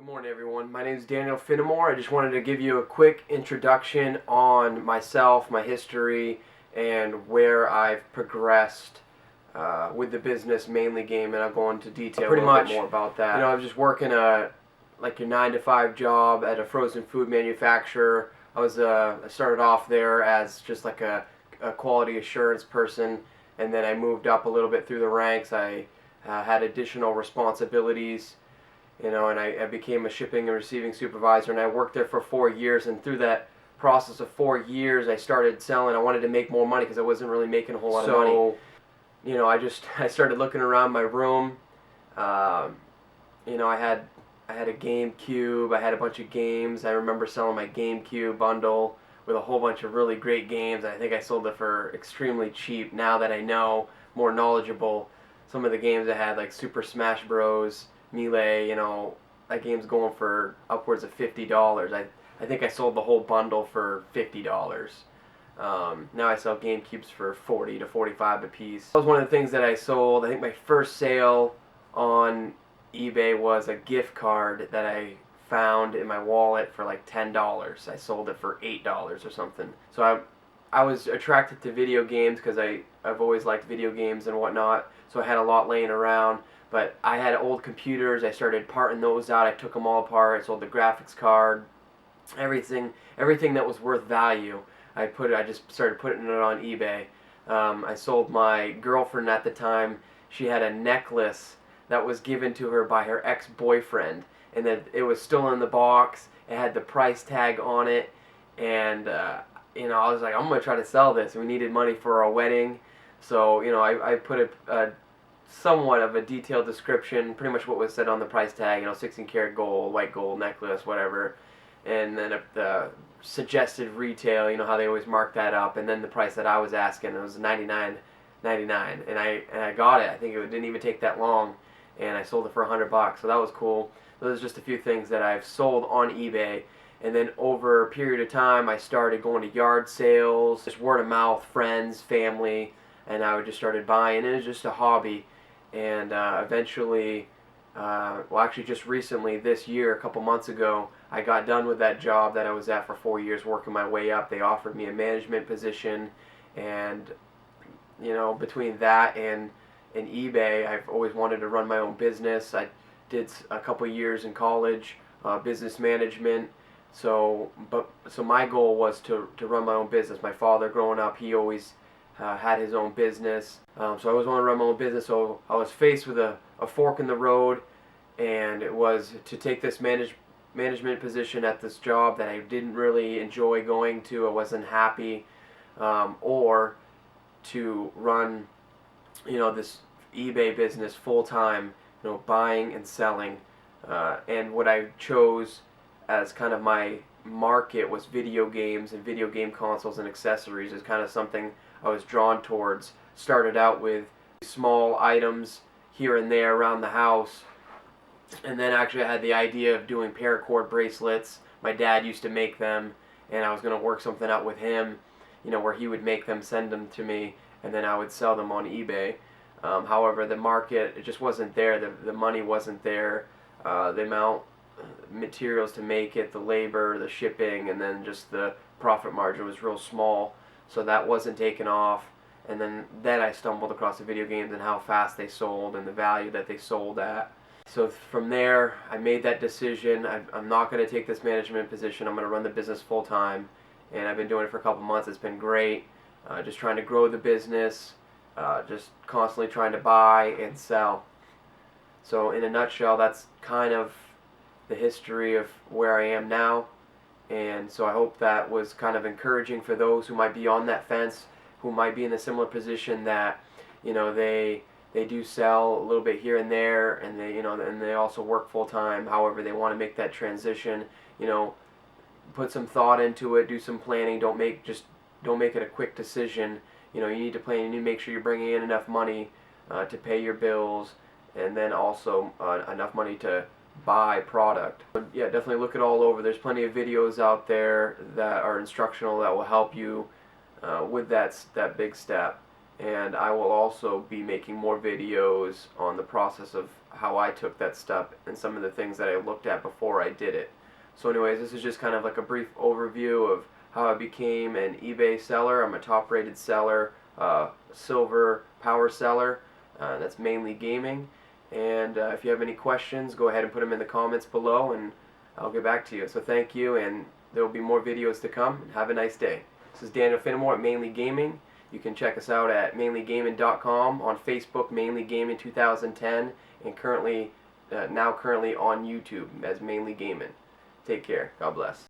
Good morning, everyone. My name is Daniel Finnemore. I just wanted to give you a quick introduction on myself, my history, and where I've progressed with the business Mainely Gaming. I'll go into detail pretty much more about that. I was just working a 9-to-5 job at a frozen food manufacturer. I started off there as just like a quality assurance person, and then I moved up a little bit through the ranks. I had additional responsibilities. And I became a shipping and receiving supervisor, and I worked there for 4 years. And through that process of 4 years, I started selling. I wanted to make more money because I wasn't really making a whole lot of money. I started looking around my room. I had a GameCube. I had a bunch of games. I remember selling my GameCube bundle with a whole bunch of really great games. I think I sold it for extremely cheap. Now that I know, more knowledgeable, some of the games I had, like Super Smash Bros. Melee, that game's going for upwards of $50. I think I sold the whole bundle for $50. Now I sell GameCubes for $40 to $45 a piece. That was one of the things that I sold. I think my first sale on eBay was a gift card that I found in my wallet for like $10. I sold it for $8 or something. So I was attracted to video games because I've always liked video games and whatnot. So I had a lot laying around. But I had old computers. I started parting those out. I took them all apart. I sold the graphics card, everything that was worth value. I just started putting it on eBay. I sold my girlfriend at the time. She had a necklace that was given to her by her ex-boyfriend, and that it was still in the box. It had the price tag on it, and I was like, I'm gonna try to sell this. We needed money for our wedding, so I put a somewhat of a detailed description, pretty much what was said on the price tag, 16 karat gold, white gold necklace, whatever, and then the suggested retail, how they always mark that up, and then the price that I was asking, it was $99.99, and I got it. I think it didn't even take that long, and I sold it for $100, so that was cool. Those are just a few things that I've sold on eBay. And then over a period of time, I started going to yard sales, just word of mouth, friends, family, and I just started buying. It was just a hobby. And eventually, actually just recently, this year, a couple months ago, I got done with that job that I was at for 4 years, working my way up. They offered me a management position, and between that and eBay, I've always wanted to run my own business. I did a couple years in college, business management. So my goal was to run my own business. My father, growing up, he always had his own business, so I always wanted to run my own business. So I was faced with a fork in the road, and it was to take this management position at this job that I didn't really enjoy going to. I wasn't happy, or to run, this eBay business full time, buying and selling. And what I chose as kind of my market was video games and video game consoles and accessories. Is kind of something I was drawn towards. Started out with small items here and there around the house, and then actually I had the idea of doing paracord bracelets. My dad used to make them, and I was going to work something out with him, where he would make them, send them to me, and then I would sell them on eBay. However, the market, it just wasn't there. The money wasn't there. The amount materials to make it, the labor, the shipping, and then just the profit margin was real small. So that wasn't taken off, and then I stumbled across the video games and how fast they sold and the value that they sold at. So from there, I made that decision. I'm not going to take this management position. I'm going to run the business full time, and I've been doing it for a couple months. It's been great. Just trying to grow the business, just constantly trying to buy and sell. So in a nutshell, that's kind of the history of where I am now. And so I hope that was kind of encouraging for those who might be on that fence, who might be in a similar position that, they do sell a little bit here and there, and they also work full time. However, they want to make that transition. Put some thought into it, do some planning. Don't make it a quick decision. You need to plan. You need to make sure you're bringing in enough money to pay your bills, and then also enough money to buy product. But yeah, definitely look it all over. There's plenty of videos out there that are instructional that will help you with that big step. And I will also be making more videos on the process of how I took that step and some of the things that I looked at before I did it. So anyways, this is just kind of like a brief overview of how I became an eBay seller. I'm a top rated seller, silver power seller. That's Mainly Gaming. And if you have any questions, go ahead and put them in the comments below and I'll get back to you. So thank you, and there will be more videos to come. Have a nice day. This is Daniel Finnemore at Mainly Gaming. You can check us out at mainlygaming.com, on Facebook, Mainly Gaming 2010, and currently on YouTube as Mainly Gaming. Take care. God bless.